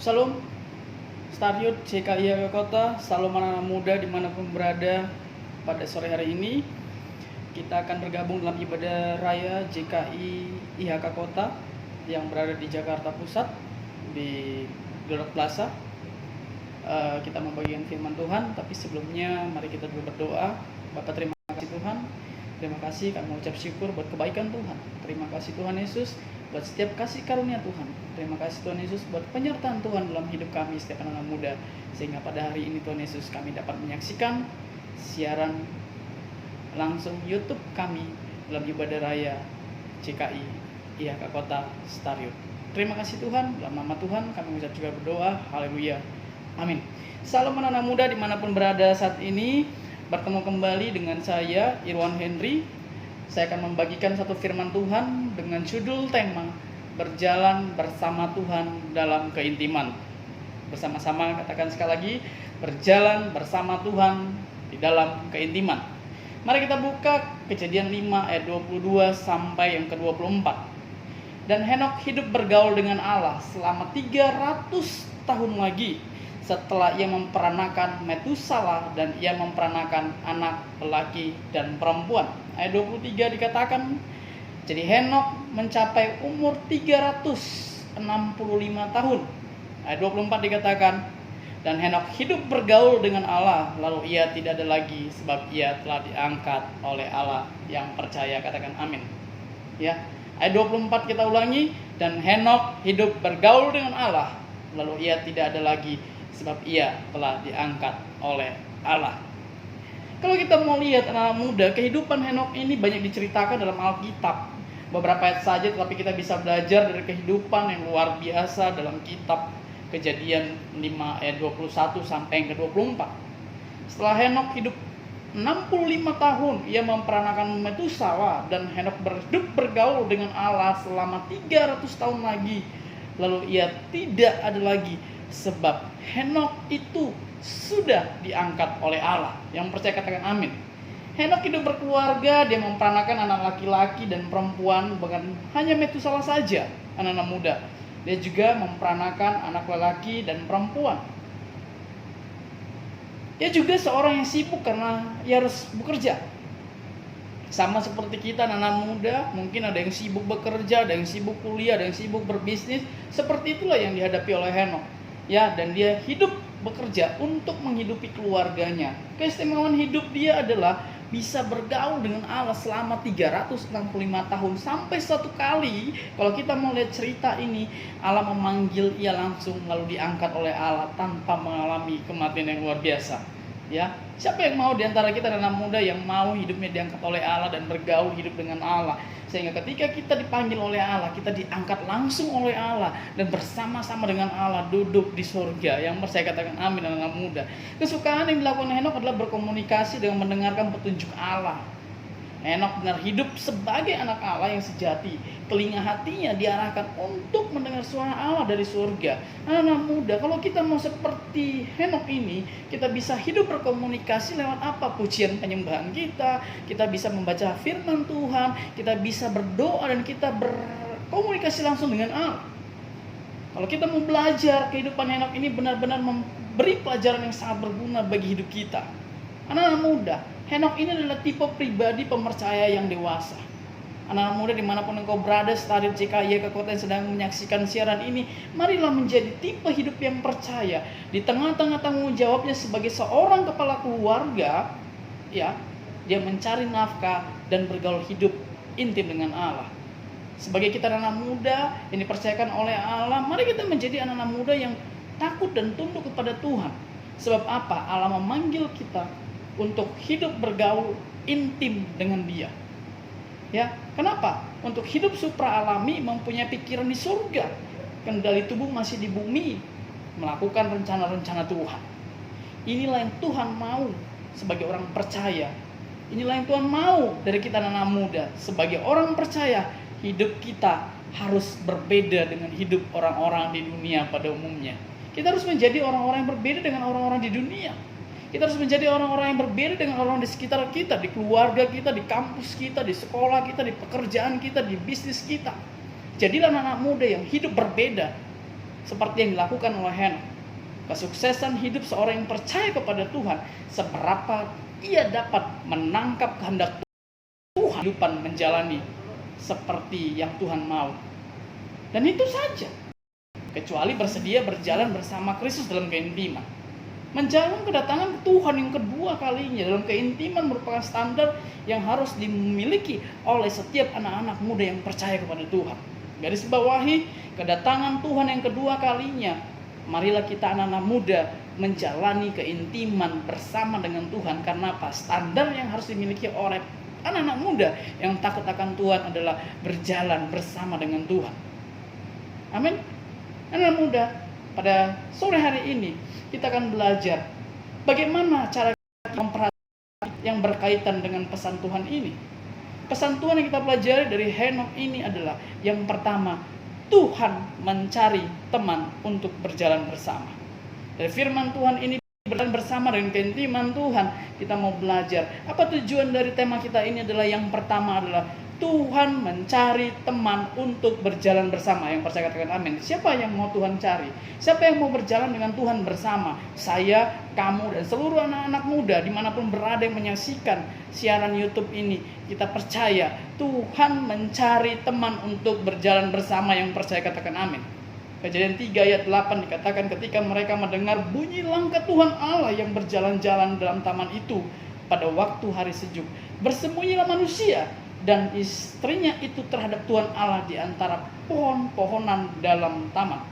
Salam Stariot CKI Kota, salam anak-anak muda dimanapun berada. Pada sore hari ini kita akan bergabung dalam ibadah raya JKI IHK Kota yang berada di Jakarta Pusat di Gelora Plaza. Kita membagikan firman Tuhan, tapi sebelumnya mari kita dulu berdoa. Bapak, terima kasih Tuhan, terima kasih kami mengucap syukur buat kebaikan Tuhan. Terima kasih Tuhan Yesus buat setiap kasih karunia Tuhan. Terima kasih Tuhan Yesus buat penyertaan Tuhan dalam hidup kami setiap anak muda, sehingga pada hari ini Tuhan Yesus kami dapat menyaksikan siaran langsung YouTube kami dalam ibadah raya CKI IHK Kota Stariot. Terima kasih Tuhan, dalam nama Tuhan kami mengucap juga berdoa. Haleluya, amin. Salam anak muda dimanapun berada saat ini. Bertemu kembali dengan saya Irwan Henry. Saya akan membagikan satu firman Tuhan dengan judul tema berjalan bersama Tuhan dalam keintiman. Bersama-sama katakan sekali lagi, berjalan bersama Tuhan di dalam keintiman. Mari kita buka Kejadian 5 ayat 22 sampai yang ke-24. Dan Henok hidup bergaul dengan Allah selama 300 tahun lagi setelah ia memperanakan Metusala dan ia memperanakan anak lelaki dan perempuan. Ayat 23 dikatakan, jadi Henok mencapai umur 365 tahun. Ayat 24 dikatakan, dan Henok hidup bergaul dengan Allah, lalu ia tidak ada lagi sebab ia telah diangkat oleh Allah yang percaya. Katakan amin. Ya. Ayat 24 kita ulangi, dan Henok hidup bergaul dengan Allah, lalu ia tidak ada lagi sebab ia telah diangkat oleh Allah. Kalau kita mau lihat anak muda, kehidupan Henok ini banyak diceritakan dalam Alkitab. Beberapa ayat saja, tetapi kita bisa belajar dari kehidupan yang luar biasa dalam kitab Kejadian 5 ayat 21 sampai yang ke-24. Setelah Henok hidup 65 tahun, ia memperanakan Metusala, dan Henok hidup bergaul dengan Allah selama 300 tahun lagi. Lalu ia tidak ada lagi sebab Henok itu sudah diangkat oleh Allah. Yang percaya katakan amin. Henok hidup berkeluarga, dia memperanakan anak laki-laki dan perempuan, bukan hanya Metusala saja, anak-anak muda. Dia juga memperanakan anak lelaki dan perempuan. Dia juga seorang yang sibuk karena ia harus bekerja. Sama seperti kita anak-anak muda, mungkin ada yang sibuk bekerja, ada yang sibuk kuliah, ada yang sibuk berbisnis. Seperti itulah yang dihadapi oleh Henok. Ya, dan dia hidup bekerja untuk menghidupi keluarganya. Keistimewaan hidup dia adalah bisa bergaul dengan Allah selama 365 tahun. Sampai suatu kali, kalau kita mau lihat cerita ini, Allah memanggil ia langsung lalu diangkat oleh Allah tanpa mengalami kematian yang luar biasa. Ya, siapa yang mau diantara kita anak muda yang mau hidupnya diangkat oleh Allah dan bergaul hidup dengan Allah, sehingga ketika kita dipanggil oleh Allah, kita diangkat langsung oleh Allah dan bersama-sama dengan Allah duduk di surga. Yang percaya katakan amin anak muda. Kesukaan yang dilakukan Henok adalah berkomunikasi dengan mendengarkan petunjuk Allah. Henok benar hidup sebagai anak Allah yang sejati. Telinga hatinya diarahkan untuk mendengar suara Allah dari surga. Anak muda, kalau kita mau seperti Henok ini, kita bisa hidup berkomunikasi lewat apa? Pujian penyembahan kita, kita bisa membaca firman Tuhan, kita bisa berdoa dan kita berkomunikasi langsung dengan Allah. Kalau kita mau belajar kehidupan Henok ini benar-benar memberi pelajaran yang sangat berguna bagi hidup kita. Anak-anak muda, Henok ini adalah tipe pribadi pemercaya yang dewasa. Anak-anak muda dimanapun engkau berada, Stariot JKI ke kota yang sedang menyaksikan siaran ini, marilah menjadi tipe hidup yang percaya. Di tengah-tengah tanggung jawabnya sebagai seorang kepala keluarga, ya, dia mencari nafkah dan bergaul hidup intim dengan Allah. Sebagai kita anak muda yang dipercayakan oleh Allah, mari kita menjadi anak-anak muda yang takut dan tunduk kepada Tuhan. Sebab apa? Allah memanggil kita untuk hidup bergaul intim dengan Dia. Ya, kenapa? Untuk hidup supra alami, mempunyai pikiran di surga, kendali tubuh masih di bumi, melakukan rencana-rencana Tuhan. Inilah yang Tuhan mau sebagai orang percaya. Inilah yang Tuhan mau dari kita anak muda. Sebagai orang percaya, hidup kita harus berbeda dengan hidup orang-orang di dunia pada umumnya. Kita harus menjadi orang-orang yang berbeda dengan orang-orang di dunia. Kita harus menjadi orang-orang yang berbeda dengan orang di sekitar kita, di keluarga kita, di kampus kita, di sekolah kita, di pekerjaan kita, di bisnis kita. Jadilah anak-anak muda yang hidup berbeda. seperti yang dilakukan oleh Henokh. Kesuksesan hidup seorang yang percaya kepada Tuhan, seberapa ia dapat menangkap kehendak Tuhan, kehidupan menjalani seperti yang Tuhan mau. Dan itu saja, kecuali bersedia berjalan bersama Kristus dalam keintiman. Menjalankan kedatangan Tuhan yang kedua kalinya dalam keintiman merupakan standar yang harus dimiliki oleh setiap anak-anak muda yang percaya kepada Tuhan. Garis bawahi, kedatangan Tuhan yang kedua kalinya, marilah kita anak-anak muda menjalani keintiman bersama dengan Tuhan. Karena apa? Standar yang harus dimiliki oleh anak-anak muda yang takut akan Tuhan adalah berjalan bersama dengan Tuhan. Amin. Anak-anak muda, pada sore hari ini kita akan belajar bagaimana cara kita memperhatikan yang berkaitan dengan pesan Tuhan ini. Pesan Tuhan yang kita pelajari dari Henokh ini adalah yang pertama, Tuhan mencari teman untuk berjalan bersama. Dari firman Tuhan ini, berjalan bersama dengan keintiman Tuhan, kita mau belajar. Apa tujuan dari tema kita ini adalah yang pertama adalah Tuhan mencari teman untuk berjalan bersama. Yang percaya katakan amin. Siapa yang mau Tuhan cari? Siapa yang mau berjalan dengan Tuhan bersama? Saya, kamu, dan seluruh anak-anak muda dimanapun berada yang menyaksikan siaran YouTube ini. Kita percaya Tuhan mencari teman untuk berjalan bersama. Yang percaya katakan amin. Kejadian 3 ayat 8 dikatakan ketika mereka mendengar bunyi langkah Tuhan Allah yang berjalan-jalan dalam taman itu pada waktu hari sejuk, bersembunyilah manusia dan istrinya itu terhadap Tuhan Allah di antara pohon-pohonan dalam taman.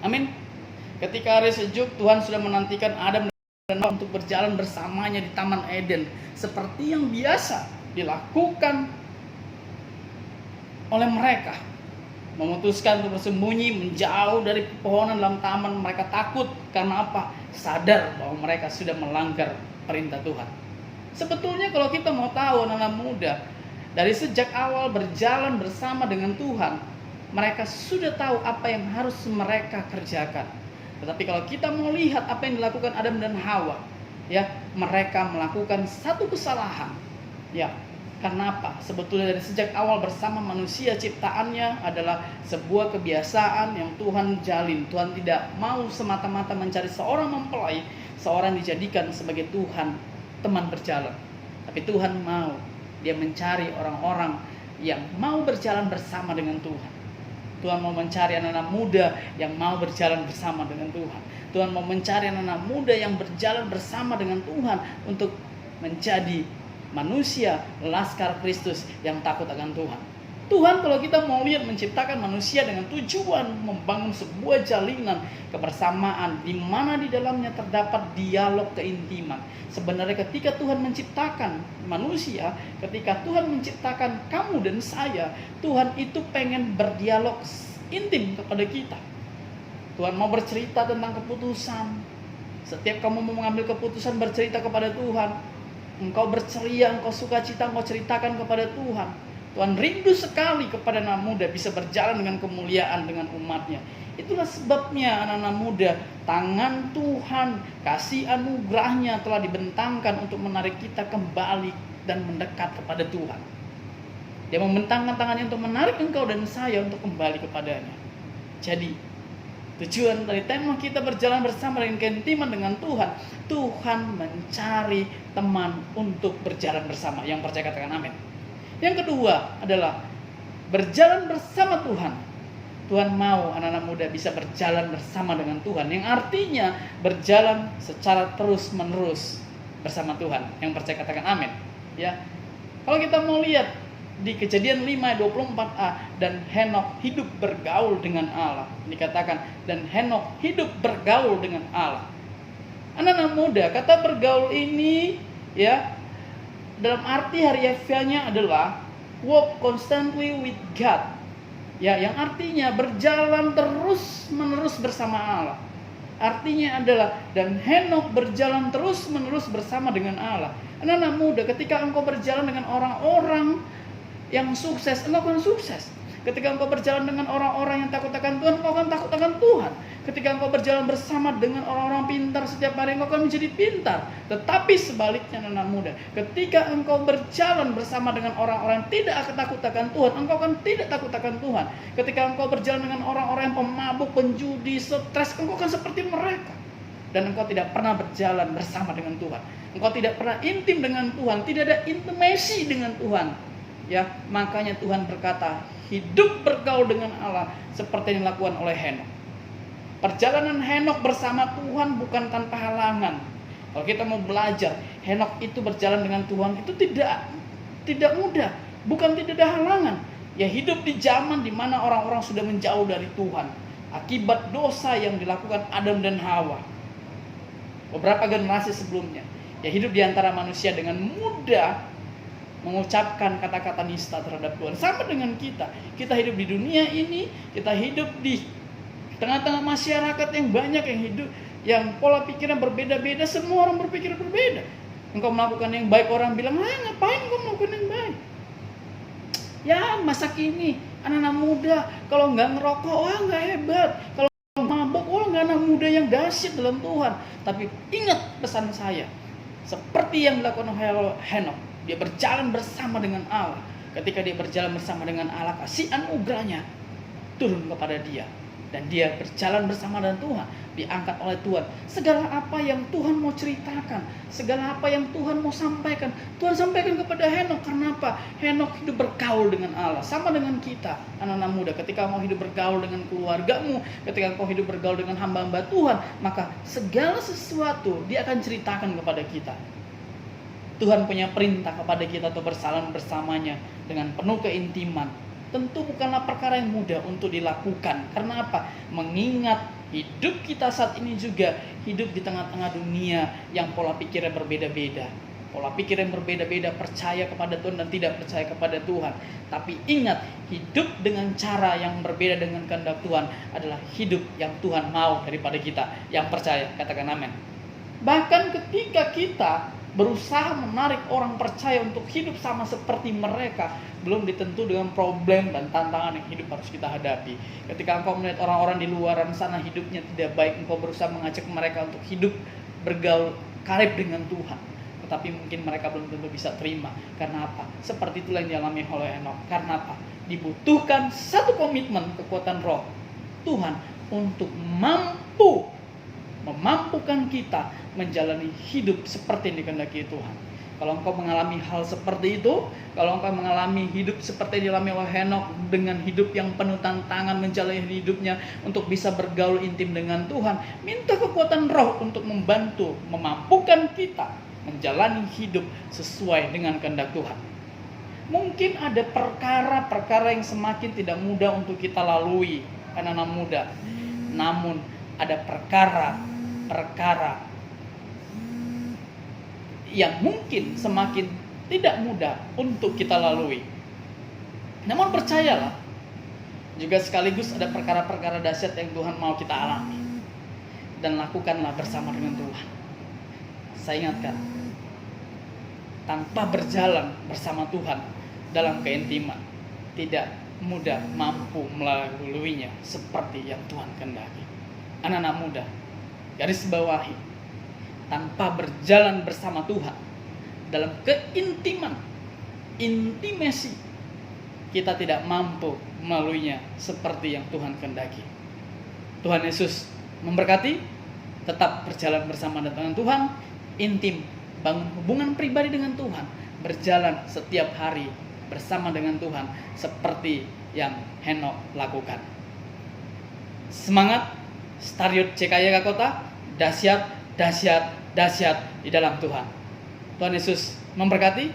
Amin. Ketika hari sejuk, Tuhan sudah menantikan Adam dan Hawa untuk berjalan bersamanya di Taman Eden, seperti yang biasa dilakukan oleh mereka. Memutuskan untuk bersembunyi menjauh dari pepohonan dalam taman. Mereka takut karena apa? Sadar bahwa mereka sudah melanggar perintah Tuhan. Sebetulnya kalau kita mau tahu anak-anak muda, dari sejak awal berjalan bersama dengan Tuhan, mereka sudah tahu apa yang harus mereka kerjakan. Tetapi kalau kita mau lihat apa yang dilakukan Adam dan Hawa, ya, mereka melakukan satu kesalahan. Ya, karena apa? Sebetulnya dari sejak awal bersama manusia ciptaannya adalah sebuah kebiasaan yang Tuhan jalin. Tuhan tidak mau semata-mata mencari seorang mempelai, seorang dijadikan sebagai Tuhan teman berjalan. Tapi Tuhan mau Dia mencari orang-orang yang mau berjalan bersama dengan Tuhan. Tuhan mau mencari anak-anak muda yang mau berjalan bersama dengan Tuhan. Tuhan mau mencari anak-anak muda yang berjalan bersama dengan Tuhan untuk menjadi manusia laskar Kristus yang takut akan Tuhan. Tuhan kalau kita mau lihat menciptakan manusia dengan tujuan membangun sebuah jalinan kebersamaan di mana di dalamnya terdapat dialog keintiman. Sebenarnya ketika Tuhan menciptakan manusia, ketika Tuhan menciptakan kamu dan saya, Tuhan itu pengen berdialog intim kepada kita. Tuhan mau bercerita tentang keputusan. Setiap kamu mau mengambil keputusan, bercerita kepada Tuhan. Engkau berceria, engkau sukacita, engkau ceritakan kepada Tuhan. Tuhan rindu sekali kepada anak muda bisa berjalan dengan kemuliaan dengan umatnya. Itulah sebabnya anak-anak muda, tangan Tuhan, kasih anugerahnya telah dibentangkan untuk menarik kita kembali dan mendekat kepada Tuhan. Dia membentangkan tangannya untuk menarik engkau dan saya untuk kembali kepadanya. Jadi tujuan dari tema kita berjalan bersama dengan keintiman dengan Tuhan. Tuhan mencari teman untuk berjalan bersama. Yang percaya katakan amin. Yang kedua adalah berjalan bersama Tuhan. Tuhan mau anak-anak muda bisa berjalan bersama dengan Tuhan. Yang artinya berjalan secara terus-menerus bersama Tuhan. Yang percaya katakan amin. Ya. Kalau kita mau lihat di Kejadian 5 ayat 24a, dan Henokh hidup bergaul dengan Allah. Dikatakan dan Henokh hidup bergaul dengan Allah. Anak-anak muda, kata bergaul ini ya dalam arti harfiahnya adalah walk constantly with God. Ya, yang artinya berjalan terus-menerus bersama Allah. Artinya adalah dan Henokh berjalan terus-menerus bersama dengan Allah. Anak-anak muda, ketika engkau berjalan dengan orang-orang yang sukses, engkau akan sukses. Ketika engkau berjalan dengan orang-orang yang takut akan Tuhan, engkau akan takut akan Tuhan. Ketika engkau berjalan bersama dengan orang-orang pintar, setiap hari engkau akan menjadi pintar. Tetapi sebaliknya anak muda, ketika engkau berjalan bersama dengan orang-orang yang tidak takut akan Tuhan, engkau akan tidak takut akan Tuhan. Ketika engkau berjalan dengan orang-orang yang pemabuk, penjudi, stres, engkau akan seperti mereka. Dan engkau tidak pernah berjalan bersama dengan Tuhan. Engkau tidak pernah intim dengan Tuhan, tidak ada intimasi dengan Tuhan. Ya, makanya Tuhan berkata, hidup bergaul dengan Allah seperti yang dilakukan oleh Henok. Perjalanan Henok bersama Tuhan bukan tanpa halangan. Kalau kita mau belajar, Henok itu berjalan dengan Tuhan itu tidak mudah, bukan tidak ada halangan. Ya, hidup di zaman di mana orang-orang sudah menjauh dari Tuhan akibat dosa yang dilakukan Adam dan Hawa. Beberapa generasi sebelumnya, ya hidup di antara manusia dengan mudah mengucapkan kata-kata nista terhadap Tuhan. Sama dengan kita. Kita hidup di dunia ini, kita hidup di tengah-tengah masyarakat yang banyak yang hidup, yang pola pikirnya berbeda-beda, semua orang berpikir berbeda. Engkau melakukan yang baik, orang bilang, ngapain engkau melakukan yang baik? Ya, masa kini anak-anak muda kalau nggak ngerokok, nggak hebat. Kalau mabok, nggak anak muda yang dahsyat dalam Tuhan. Tapi ingat pesan saya, seperti yang dilakukan oleh Henok, dia berjalan bersama dengan Allah. Ketika dia berjalan bersama dengan Allah, kasih anugerahnya turun kepada dia. Dan dia berjalan bersama dengan Tuhan, diangkat oleh Tuhan. Segala apa yang Tuhan mau ceritakan, segala apa yang Tuhan mau sampaikan, Tuhan sampaikan kepada Henok. Karena apa? Henok hidup bergaul dengan Allah. Sama dengan kita, anak-anak muda. Ketika mau hidup bergaul dengan keluargamu, ketika kau hidup bergaul dengan hamba-hamba Tuhan, maka segala sesuatu dia akan ceritakan kepada kita. Tuhan punya perintah kepada kita untuk bersalam bersamanya dengan penuh keintiman. Tentu bukanlah perkara yang mudah untuk dilakukan. Karena apa? Mengingat hidup kita saat ini juga hidup di tengah-tengah dunia yang pola pikirnya berbeda-beda. Pola pikir yang berbeda-beda, percaya kepada Tuhan dan tidak percaya kepada Tuhan. Tapi ingat, hidup dengan cara yang berbeda dengan kehendak Tuhan adalah hidup yang Tuhan mau daripada kita yang percaya. Katakan amin. Bahkan ketika kita berusaha menarik orang percaya untuk hidup sama seperti mereka, belum ditentu dengan problem dan tantangan yang hidup harus kita hadapi. Ketika engkau melihat orang-orang di luar sana hidupnya tidak baik, engkau berusaha mengajak mereka untuk hidup bergaul karib dengan Tuhan, tetapi mungkin mereka belum tentu bisa terima. Karena apa? Seperti itulah yang dialami oleh Henok. Karena apa? Dibutuhkan satu komitmen, kekuatan roh Tuhan untuk memampukan kita menjalani hidup seperti yang dikehendaki Tuhan. Kalau engkau mengalami hal seperti itu, kalau engkau mengalami hidup seperti yang dialami oleh Henok, dengan hidup yang penuh tantangan menjalani hidupnya untuk bisa bergaul intim dengan Tuhan, minta kekuatan roh untuk membantu, memampukan kita menjalani hidup sesuai dengan kehendak Tuhan. Mungkin ada perkara-perkara yang semakin tidak mudah untuk kita lalui, anak-anak muda. Namun ada perkara yang mungkin semakin tidak mudah untuk kita lalui. Namun percayalah, juga sekaligus ada perkara-perkara dahsyat yang Tuhan mau kita alami. Dan lakukanlah bersama dengan Tuhan. Saya ingatkan, tanpa berjalan bersama Tuhan dalam keintiman, tidak mudah mampu melaluinya seperti yang Tuhan kehendaki. Anak-anak muda, garis bawahi, tanpa berjalan bersama Tuhan dalam keintiman, intimasi, kita tidak mampu melaluinya seperti yang Tuhan kehendaki. Tuhan Yesus memberkati. Tetap berjalan bersama dengan Tuhan, intim, bangun hubungan pribadi dengan Tuhan, berjalan setiap hari bersama dengan Tuhan seperti yang Henok lakukan. Semangat, Stariot CKY Kota, dahsyat di dalam Tuhan. Tuhan Yesus memberkati.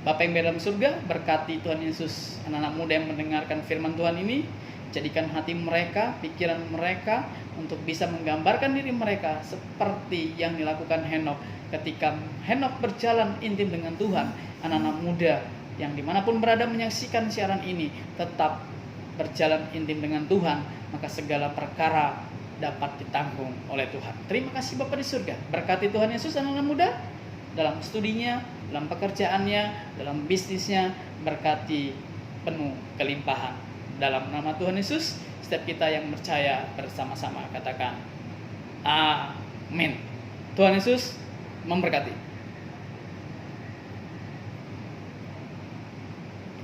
Bapa yang dalam surga, berkati Tuhan Yesus anak-anak muda yang mendengarkan firman Tuhan ini. Jadikan hati mereka, pikiran mereka untuk bisa menggambarkan diri mereka seperti yang dilakukan Henok. Ketika Henok berjalan intim dengan Tuhan, anak-anak muda yang dimanapun berada menyaksikan siaran ini tetap berjalan intim dengan Tuhan, maka segala perkara dapat ditanggung oleh Tuhan. Terima kasih Bapa di surga. Berkati Tuhan Yesus anak-anak muda dalam studinya, dalam pekerjaannya, dalam bisnisnya, berkati penuh kelimpahan. Dalam nama Tuhan Yesus, setiap kita yang percaya bersama-sama katakan amin. Tuhan Yesus memberkati.